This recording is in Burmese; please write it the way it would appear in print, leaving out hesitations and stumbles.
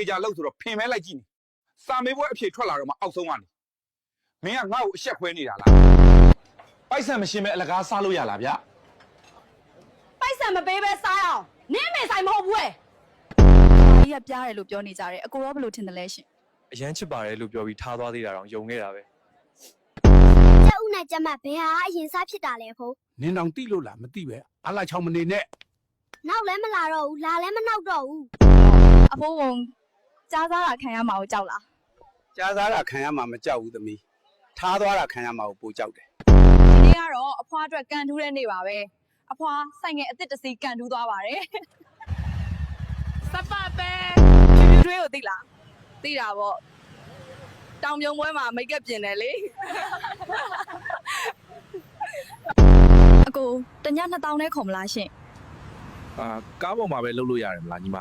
သေးကြလို့ဆိုတော့ဖင်မဲလိုက်ကြည့်နေစာမေးပွဲအဖြေထွက်လာတော့မှအောက်ဆုံးကနေမင်းကငါ့ကိုအဆက်ခွဲနေတာလားပိုက်ဆံမရှင်းမဲ့အလကားစားလို့ရလားဗျပိုက်ဆံမပေးပဲစားအောင်နင်းမေဆိုင်မဟုတ်ဘူးလေ။ကြီးကပြားတယ်လို့ပြောနေကြတယ်။အကိုရောဘယ်လိုထင်တယ်လဲရှင်။အရန်ချစ်ပါတယ်လို့ပြောပြီးထားသွားသေးတာတော့ယုံခဲ့တာပဲ။ကျုပ်နဲ့ကျမဘယ်ဟာအရင်စားဖြစ်တာလဲဖိုးနင်းတောင်တိလို့လားမတိပဲအလားချောင်းမနေနဲ့နောက်လည်းမလာတော့ဘူးလာလည်းမနောက်တော့ဘူးအဖိုးဝင်ကြားစားတာခံရမှာကိုကြောက်လားကြားစားတာခံရမှာမကြောက်ဘူးသမီးထားသွားတာခံရမှာကိုပိုကြောက်တယ်ဒီနေ့ကတော့အဖွားအတွက်ကန်ထူးတဲ့နေ့ပါပဲအဖွားဆိုင်ငယ်အစ်စ်တစ်စီးကန်ထူးသွားပါတယ်စပပဲဖြူဖြူထွေးကိုသိလားသိတာပေါ့တောင်ပြုံပွဲမှာမိတ်ကပ်ပြင်တယ်လေအကိုတည2000နဲ့ခုံမလားရှင်ကားပေါ်မှာပဲလုပ်လို့ရတယ်မလားညီမ